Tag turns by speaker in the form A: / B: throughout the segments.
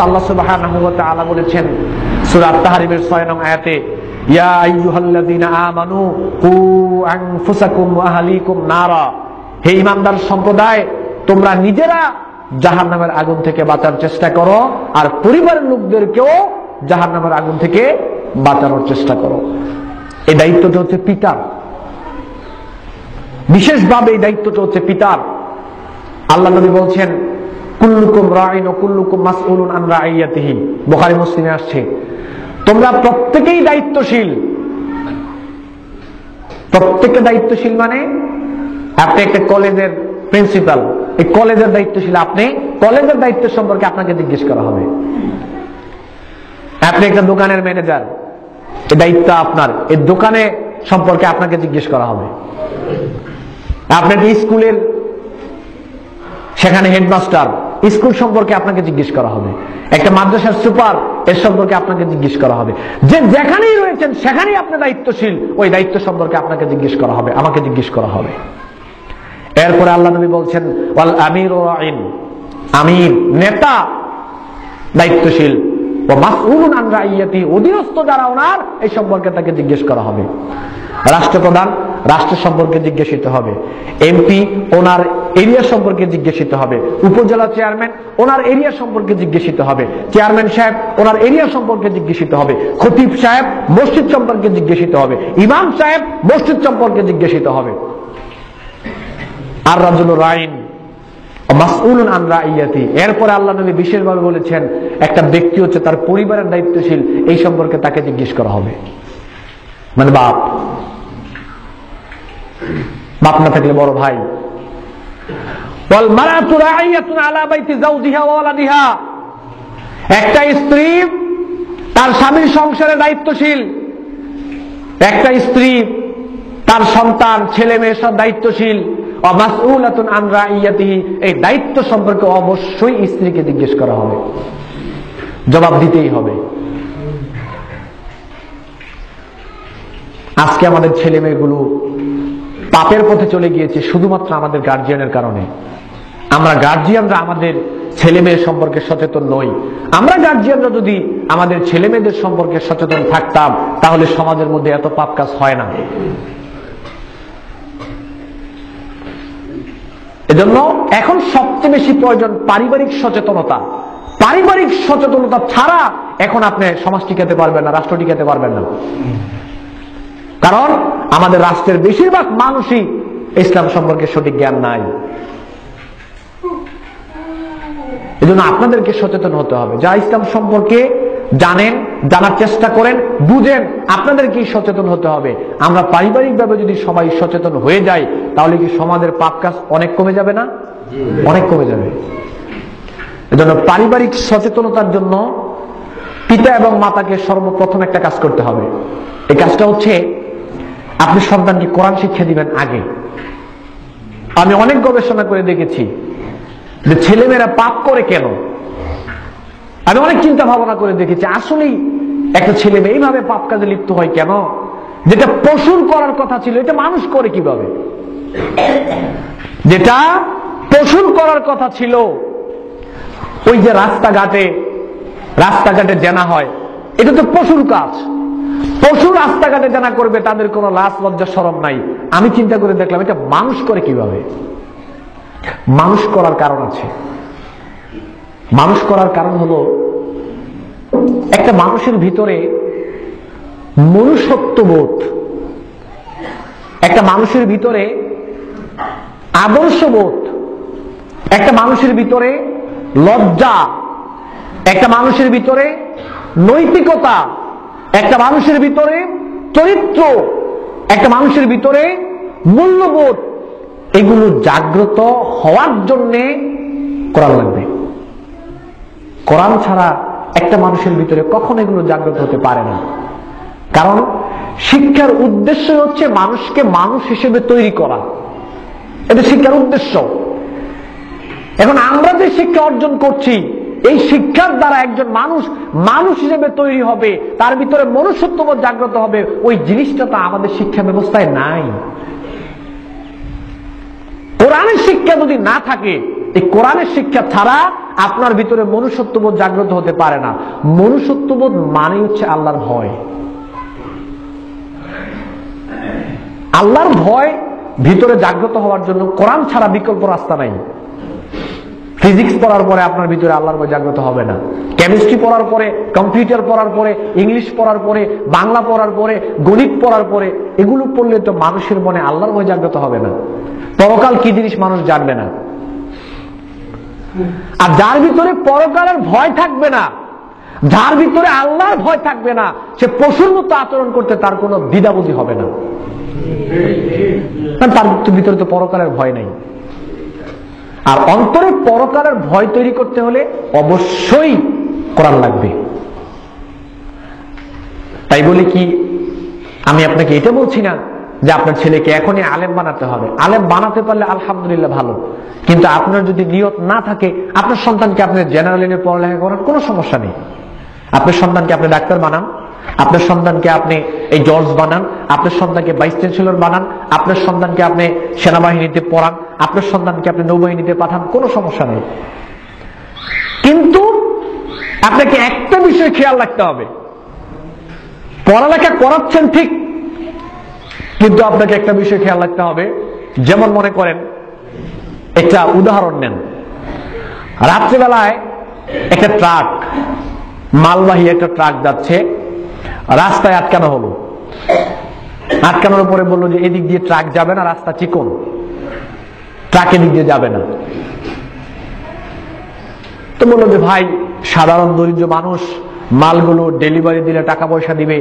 A: আল্লাহ সুবহানাহু ওয়া তাআলা বলেছেন সূরা আত-তাহরিমের 6 নং আয়াতে, ইয়া আইয়ুহাল্লাযীনা আমানু কু আনফুসাকুম ওয়া আহলিকুম নারা, হে ঈমানদার সম্প্রদায়, তোমরা নিজেরা জাহান্নামের আগুন থেকে বাঁচার চেষ্টা করো আর পরিবারের লোকদেরকেও জাহান্নামের আগুন থেকে বাঁচানোর চেষ্টা করো। এই দায়িত্বটা হচ্ছে পিতার, বিশেষভাবে এই দায়িত্বটা হচ্ছে পিতার। আল্লাহ নবী বলছেন, কুল্লুকুম রাঈন ওয়া কুল্লুকুম মাসউলুন আন রাইয়াতিহি, বুখারী মুসলিমে আসছে, তোমরা প্রত্যেকেই দায়িত্বশীল। প্রত্যেকে দায়িত্বশীল মানে আপনি একটা কলেজের প্রিন্সিপাল, এই কলেজের দায়িত্বশীল আপনি, কলেজের দায়িত্ব সম্পর্কে আপনাকে জিজ্ঞেস করা হবে। আপনি একটা দোকানের ম্যানেজার, এই দায়িত্ব আপনার, এই দোকানে সম্পর্কে আপনাকে জিজ্ঞেস করা হবে। আপনি একটা স্কুলের সেখানে হেডমাস্টার, স্কুল সম্পর্কে আপনাকে জিজ্ঞেস করা হবে। একটা মাদ্রাসার সুপার, এর সম্পর্কে আপনাকে জিজ্ঞেস করা হবে। যে যেখানেই রয়েছেন সেখানেই আপনি দায়িত্বশীল, ওই দায়িত্ব সম্পর্কে আপনাকে জিজ্ঞেস করা হবে, আমাকে জিজ্ঞেস করা হবে। এরপরে আল্লাহ নবী বলছেন, ওয়াল আমিরু রাঈন, আমির নেতা দায়িত্বশীল, ওয়া মাসউলুন আন রাইয়াতি, অধীনস্থ যারা ওনার এই সম্পর্কে তাকে জিজ্ঞেস করা হবে। রাষ্ট্রপ্রধান রাষ্ট্র সম্পর্কে জিজ্ঞাসিত হবে, এমপি ওনার এরিয়া সম্পর্কে জিজ্ঞাসিত হবে, উপজেলা চেয়ারম্যান ওনার এরিয়া সম্পর্কে জিজ্ঞাসিত হবে, চেয়ারম্যান সাহেব ওনার এরিয়া সম্পর্কে জিজ্ঞাসিত হবে, খতিব সাহেব মসজিদ সম্পর্কে জিজ্ঞাসিত হবে, ইমাম সাহেব মসজিদ সম্পর্কে জিজ্ঞাসিত হবে। আর রাজুলুর রাঈন মাসউলুন আন রাইয়াতি, এরপরে আল্লাহ নবী বিশেষভাবে বলেছেন, একটা ব্যক্তি হচ্ছে তার পরিবারের দায়িত্বশীল, এই সম্পর্কে তাকে জিজ্ঞেস করা হবে। মানে বাপ, বাপ না থাকলে বড় ভাই। ওয়াল মারাতু রাইয়াতুন আলা বাইতি যাওজিহা ওয়া ওয়ালাদিহা, একটা স্ত্রী তার স্বামীর সংসারে দায়িত্বশীল, একটা স্ত্রী তার সন্তান ছেলে মেয়ের সব দায়িত্বশীল। ওয়া মাসউলাতুন আন রাইয়াতিহি, এই দায়িত্ব সম্পর্কে অবশ্যই স্ত্রীকে জিজ্ঞেস করা হবে, জবাব দিতেই হবে। আজকে আমাদের ছেলে মেয়েগুলো পাপের পথে চলে গিয়েছে শুধুমাত্র আমাদের গার্জিয়ানের কারণে। আমরা গার্জিয়ানরা আমাদের ছেলে মেয়ের সম্পর্কে সচেতন নই। আমরা গার্জিয়ানরা যদি আমাদের ছেলে মেয়েদের সম্পর্কে সচেতন থাকতাম, তাহলে সমাজের মধ্যে এত পাপ কাজ হয় না। এজন্য এখন সবচেয়ে বেশি প্রয়োজন পারিবারিক সচেতনতা। পারিবারিক সচেতনতা ছাড়া এখন আপনি সমাজ টিকাতে পারবেন না, রাষ্ট্র টিকাতে পারবেন না। কারণ আমাদের রাষ্ট্রের বেশিরভাগ মানুষই ইসলাম সম্পর্কে সঠিক জ্ঞান নাই। এজন্য আপনাদেরকে সচেতন হতে হবে। যারা ইসলাম সম্পর্কে জানেন, জানার চেষ্টা করেন, বুঝেন, আপনাদেরকেই সচেতন হতে হবে। আমরা পারিবারিকভাবে যদি সবাই সচেতন হয়ে যাই, তাহলে কি সমাজের পাপ কাজ অনেক কমে যাবে না? অনেক কমে যাবে। এজন্য পারিবারিক সচেতনতার জন্য পিতা এবং মাতাকে সর্বপ্রথম একটা কাজ করতে হবে। এই কাজটা হচ্ছে, আপনি সন্তানকে কোরআন শিক্ষা দিবেন আগে। আমি অনেক গবেষণা করে দেখেছি যে ছেলেমেয়েরা পাপ করে কেন। আমি অনেক চিন্তা ভাবনা করে দেখেছি, আসলেই একটা ছেলে মেয়ে এইভাবে পাপ কাজে লিপ্ত হয় কেন? যেটা পশুর করার কথা ছিল, এটা মানুষ করে কিভাবে? যেটা পশুর করার কথা ছিল, ওই যে রাস্তাঘাটে জেনা হয়, এটা তো পশুর কাজ। পশু রাস্তাঘাটে জানা করবে, তাদের কোনো লাজ লজ্জা শরম নাই। আমি চিন্তা করে দেখলাম, এটা মানুষ করে কিভাবে? মানুষ করার কারণ আছে। মানুষ করার কারণ হলো, একটা মানুষের ভিতরে মনুষ্যত্ববোধ, একটা মানুষের ভিতরে আদর্শবোধ, একটা মানুষের ভিতরে লজ্জা, একটা মানুষের ভিতরে নৈতিকতা, একটা মানুষের ভিতরে চরিত্র, একটা মানুষের ভিতরে মূল্যবোধ, এগুলো জাগ্রত হওয়ার জন্য কোরআন লাগবে। কোরআন ছাড়া একটা মানুষের ভিতরে কখনো এগুলো জাগ্রত হতে পারে না। কারণ শিক্ষার উদ্দেশ্য হচ্ছে মানুষকে মানুষ হিসেবে তৈরি করা, এটা শিক্ষার উদ্দেশ্য। এখন আমরা যে শিক্ষা অর্জন করছি, এই শিক্ষার দ্বারা একজন মানুষ হিসেবে তৈরি হবে, তার ভিতরে মনুষ্যত্ববোধ জাগ্রত হবে, ওই জিনিসটা তো আমাদের শিক্ষা ব্যবস্থায় নাই। কোরআনের শিক্ষা যদি না থাকে, এই কোরআনের শিক্ষা ছাড়া আপনার ভিতরে মনুষ্যত্ববোধ জাগ্রত হতে পারে না। মনুষ্যত্ববোধ মানে হচ্ছে আল্লাহর ভয়। আল্লাহর ভয় ভিতরে জাগ্রত হওয়ার জন্য কোরআন ছাড়া বিকল্প রাস্তা নাই। ফিজিক্স পড়ার পরে আপনার ভিতরে আল্লাহর ভয় জাগ্রত হবে না। কেমিস্ট্রি পড়ার পরে, কম্পিউটার পড়ার পরে, ইংলিশ পড়ার পরে, বাংলা পড়ার পরে, গণিত পড়ার পরে, এগুলো পড়লে তো মানুষের মনে আল্লাহর ভয় জাগ্রত হবে না। পরকাল কি জিনিস মানুষ জানবে না। আর যার ভিতরে পরকালের ভয় থাকবে না, যার ভিতরে আল্লাহর ভয় থাকবে না, সে পশুর মতো আচরণ করতে তার কোনো দ্বিধাবোধি হবে না। তার ভিতরে তো পরকালের ভয় নাই। আর অন্তরে পরকালের ভয় তৈরি করতে হলে অবশ্যই কোরআন লাগবে। তাই বলি কি, আমি আপনাকে এটা বলছি না যে আপনার ছেলেকে এখনই আলেম বানাতে হবে। আলেম বানাতে পারলে আলহামদুলিল্লাহ ভালো, কিন্তু আপনার যদি নিয়ত না থাকে, আপনার সন্তানকে আপনি জেনারেল লাইনে পড়ালেখা করার কোনো সমস্যা নেই। আপনার সন্তানকে আপনি ডাক্তার বানান, আপনার সন্তানকে আপনি এই জজ বানান, আপনার সন্তানকে ভাইস চ্যান্সেলর বানান, আপনার সন্তানকে আপনি সেনাবাহিনীতে পড়ান, আপনার সন্তানকে আপনি নৌবাহিনীতে পাঠান, কোনো সমস্যা নেই। কিন্তু আপনাকে একটা বিষয় খেয়াল রাখতে হবে, পড়ালেখা করাচ্ছেন ঠিক, কিন্তু আপনাকে একটা বিষয় খেয়াল রাখতে হবে। যেমন মনে করেন, একটা উদাহরণ নেন, রাত্রিবেলায় একটা ট্রাক, মালবাহী একটা ট্রাক যাচ্ছে, রাস্তায় আটকানো হলো। আটকানোর পরে বললো যে এদিক দিয়ে ট্রাক যাবে না, রাস্তা চিকন, ট্রাক এদিক দিয়ে যাবে না। তো বললো যে ভাই, সাধারণ দরিদ্র মানুষ, মালগুলো ডেলিভারি দিলে টাকা পয়সা দিবে,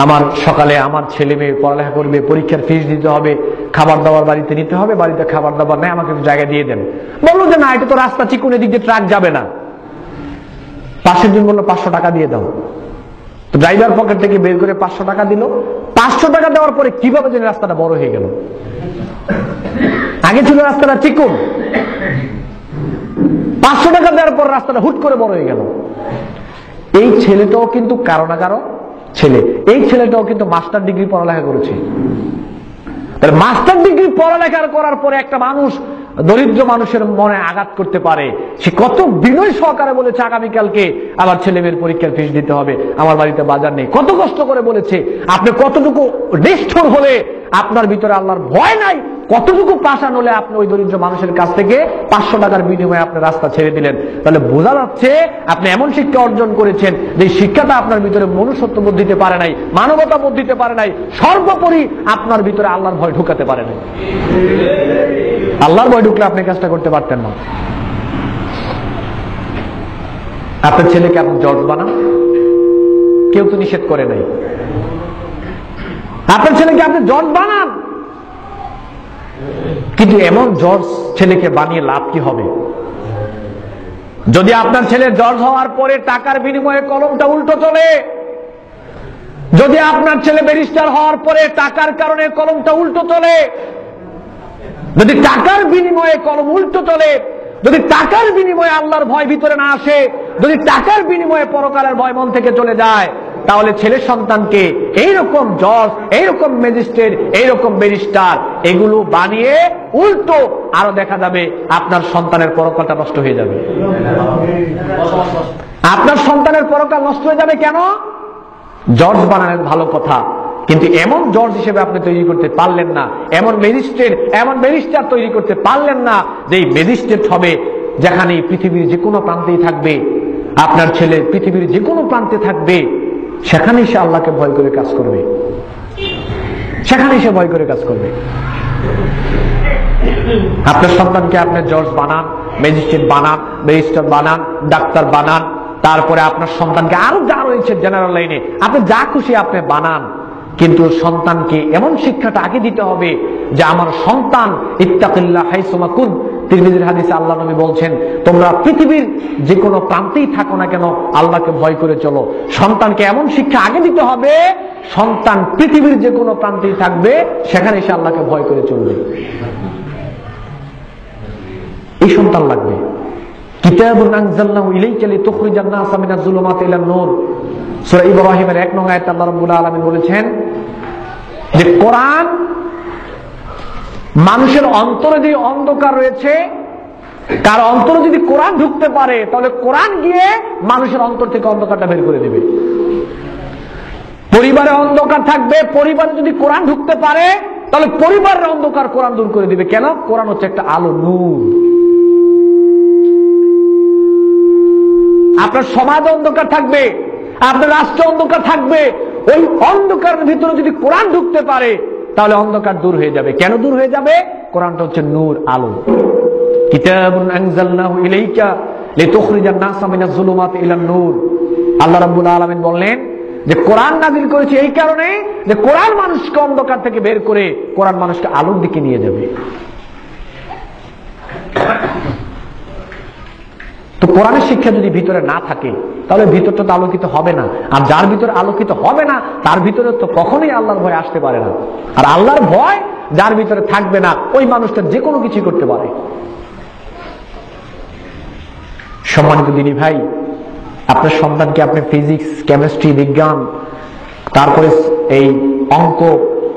A: আমার সকালে আমার ছেলে মেয়ে পড়ালেখা করবে, পরীক্ষার ফিস দিতে হবে, খাবার দাবার বাড়িতে নিতে হবে, বাড়িতে খাবার দাবার নেই, আমাকে একটু জায়গা দিয়ে দেন। বললো যে না, এটা তো রাস্তা চিকন, এদিক দিয়ে ট্রাক যাবে না। পাশের জন বললো 500 টাকা দিয়ে দাও। তো ড্রাইভার পকেট থেকে বের করে 500 টাকা দিল। 500 টাকা দেওয়ার পরে কিভাবে যেন রাস্তাটা বড় হয়ে গেল। আগে ছিল রাস্তাটা চিকন, 500 টাকা দেওয়ার পর রাস্তাটা হুট করে বড় হয়ে গেল। এই ছেলেটাও কিন্তু কারো না কারো ছেলে, এই ছেলেটাও কিন্তু মাস্টার ডিগ্রি পড়ালেখা করেছে। তাহলে মাস্টার ডিগ্রি পড়ালেখা করার পরে একটা মানুষ দরিদ্র মানুষের মনে আঘাত করতে পারে। সে কত বিনয় সহকারে বলেছে আগামীকালকে আমার ছেলে মেয়ের পরীক্ষার ফিস দিতে হবে, আমার বাড়িতে বাজার নেই, কত কষ্ট করে বলেছে। আপনি কতটুকু নিষ্ঠুর হলে আপনার ভিতরে আল্লাহর ভয় নাই, কতটুকু পাষাণ হলে আপনি ওই দরিদ্র মানুষের কাছ থেকে 500 টাকার বিনিময়ে আপনি রাস্তা ছেড়ে দিলেন। তাহলে বোঝা যাচ্ছে আপনি এমন শিক্ষা অর্জন করেছেন যে শিক্ষাটা আপনার ভিতরে মনুষ্যত্ববোধ দিতে পারে নাই, মানবতা বোধ দিতে পারে নাই, সর্বোপরি আপনার ভিতরে আল্লাহর ভয় ঢুকাতে পারে নাই। আল্লাহর ভয় ঢুকলে আপনি কাজটা করতে পারতেন না। আপনার ছেলেকে আপনি জজ বানান, কেউ তো নিষেধ করে নাই। আপনার ছেলেকে আপনি জজ বানান, কিন্তু এমন জজ ছেলেকে বানিয়ে লাভ কি হবে? যদি আপনার ছেলে জজ হওয়ার পরে টাকার বিনিময়ে কলমটা উল্টো চলে, যদি আপনার ছেলে ব্যারিস্টার হওয়ার পরে টাকার কারণে কলমটা উল্টো চলে, যদি টাকার বিনিময়ে কলম উল্টো চলে, যদি টাকার বিনিময়ে আল্লাহর ভয় ভিতরে না আসে, যদি টাকার বিনিময়ে পরকালের ভয় মন থেকে চলে যায়, তাহলে ছেলে সন্তানকে এইরকম জজ, এইরকম ম্যাজিস্ট্রেট, এইরকম ব্যারিস্টার এগুলো বানিয়ে উল্টো আরো দেখা যাবে আপনার সন্তানের পরকালটা নষ্ট হয়ে যাবে। আপনার সন্তানের পরকাল নষ্ট হয়ে যাবে কেন? জজ বানানোর ভালো কথা, কিন্তু এমন জজ হিসেবে আপনি তৈরি করতে পারলেন না, এমন ম্যাজিস্ট্রেট, এমন ব্যারিস্টার তৈরি করতে পারলেন না যে ম্যাজিস্ট্রেট হবে যেখানে পৃথিবীর যে কোনো প্রান্তেই থাকবে, আপনার ছেলে পৃথিবীর যে কোনো প্রান্তে থাকবে, সেখানেই সে আল্লাহকে ভয় করে কাজ করবে, সেখানেই সে ভয় করে কাজ করবে। আপনার সন্তানকে আপনি জজ বানান, ম্যাজিস্ট্রেট বানান, ব্যারিস্টার বানান, ডাক্তার বানান, তারপরে আপনার সন্তানকে আরো যা রয়েছে জেনারেল লাইনে আপনি যা খুশি আপনি বানান, কিন্তু সন্তানকে এমন শিক্ষাটা আগে দিতে হবে যে আমার সন্তান ইত্তাকিল্লাহ হাইসুমা কুন। তিরমিজির হাদিসে আল্লাহ নবী বলছেন, তোমরা পৃথিবীর যে কোনো প্রান্তেই থাকো না কেন আল্লাহকে ভয় করে চলো। সন্তানকে এমন শিক্ষা আগে দিতে হবে, সন্তান পৃথিবীর যে কোনো প্রান্তেই থাকবে সেখানে সে আল্লাহকে ভয় করে চলবে। এই সন্তান লাগবে। কিতাবুন আনজালনাহু ইলাইকা লিতুখরিজান নাসা মিনাজ যুলুমাতি ইলান নূর, সূরা ইব্রাহিমের 1 নং আয়াতে আল্লাহ রাব্বুল আলামিন বলেছেন যে কোরআন মানুষের অন্তরে যে অন্ধকার রয়েছে কার অন্তরে যদি কোরআন ঢুকতে পারে তাহলে কোরআন গিয়ে মানুষের অন্তর থেকে অন্ধকারটা বের করে দেবে। পরিবারে অন্ধকার থাকবে, পরিবারে যদি কোরআন ঢুকতে পারে তাহলে পরিবারের অন্ধকার কোরআন দূর করে দিবে। কেন? কোরআন হচ্ছে একটা আলো, নূর। আপনার সমাজ অন্ধকার থাকবে, আপনার রাষ্ট্র অন্ধকার থাকবে, ওই অন্ধকারের ভিতরে যদি কোরআন ঢুকতে পারে তাহলে অন্ধকার দূর হয়ে যাবে। কেন দূর হয়ে যাবে? কোরআনটা হচ্ছে নূর, আলো। কিতাবুন আনজালনাহু ইলাইকা লিতুখরিজান নাসা মিনাজ যুলুমাতি ইলান নূর। আল্লাহ রাব্বুল আলামিন বললেন যে কোরআন নাযিল করেছি এই কারণে যে কোরআন মানুষকে অন্ধকার থেকে বের করে কোরআন মানুষকে আলোর দিকে নিয়ে যাবে। তো কোরআনের শিক্ষা যদি ভিতরে না থাকে তাহলে ভিতরটা তো আলোকিত হবে না। আর যার ভিতরে আলোকিত হবে না তার ভিতরে তো কখনোই আল্লাহর ভয় আসতে পারে না। আর আল্লাহর ভয় যার ভিতরে থাকবে না ওই মানুষটা যে কোনো কিছু করতে পারে। সম্মানিত দিনী ভাই, আপনার সন্তানকে আপনি ফিজিক্স, কেমিস্ট্রি, বিজ্ঞান, তারপরে এই অঙ্ক,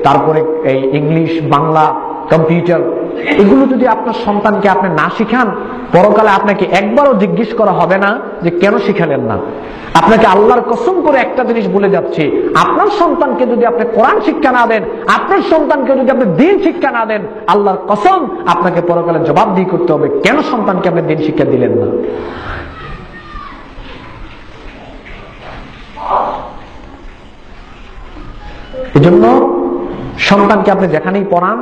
A: তারপরে এই ইংলিশ, বাংলা, কম্পিউটার, এগুলো যদি আপনার সন্তানকে আপনি না শিখান, পরকালে আপনাকে একবারও জিজ্ঞেস করা হবে না যে কেন শিখালেন না। আপনাকে আল্লাহর কসম করে একটা জিনিস বলে যাচ্ছে, আপনার সন্তানকে যদি আপনি কোরআন শিক্ষা না দেন, আপনার সন্তানকে যদি আপনি দ্বীন শিক্ষা না দেন, আল্লাহর কসম আপনাকে পরকালে জবাবদিহি করতে হবে কেন সন্তানকে আপনি দ্বীন শিক্ষা দিলেন না। এজন্য সন্তানকে আপনি যেখানেই পড়ান,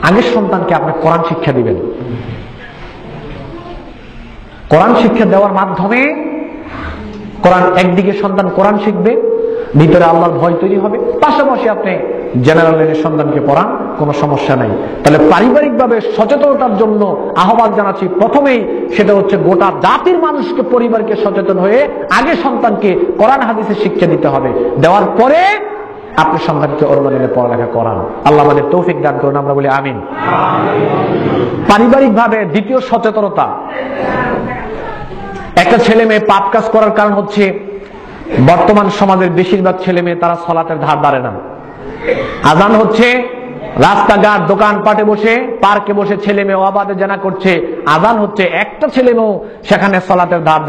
A: আগের সন্তানকে আপনি কোরআন শিক্ষা দিবেন। কোরআন শিক্ষা দেওয়ার মাধ্যমে কোরআন, একদিকে সন্তান কোরআন শিখবে, ভিতরে আল্লাহর ভয় তৈরি হবে, পাশাপাশি আপনি জেনারেল লাইনের সন্তানকে পড়ান, কোনো সমস্যা নাই। তাহলে পারিবারিকভাবে সচেতনতার জন্য আহ্বান জানাচ্ছি, প্রথমেই সেটা হচ্ছে গোটা জাতির মানুষকে, পরিবারকে সচেতন হয়ে আগে সন্তানকে কোরআন হাদিসের শিক্ষা দিতে হবে। দেওয়ার পরে আপনি সন্তানকে অন্য পড়ালেখা করান। আল্লাহ আমাদের তৌফিক দান করুন, আমরা বলি আমিন। পারিবারিকভাবে দ্বিতীয় সচেতনতা, একটা ছেলে মেয়ে পাপ কাজ করার কারণ হচ্ছে বর্তমান সমাজের বেশিরভাগ ছেলে মেয়ে তারা সালাতের ধার ধারে না। আজান হচ্ছে, রাস্তাঘাট, দোকানপাটে বসে, পার্কে বসে ছেলে মেয়ে অবাধে জানা করছে। আজান হচ্ছে, একটা ছেলে মেয়েও সেখানে সালাতের ধার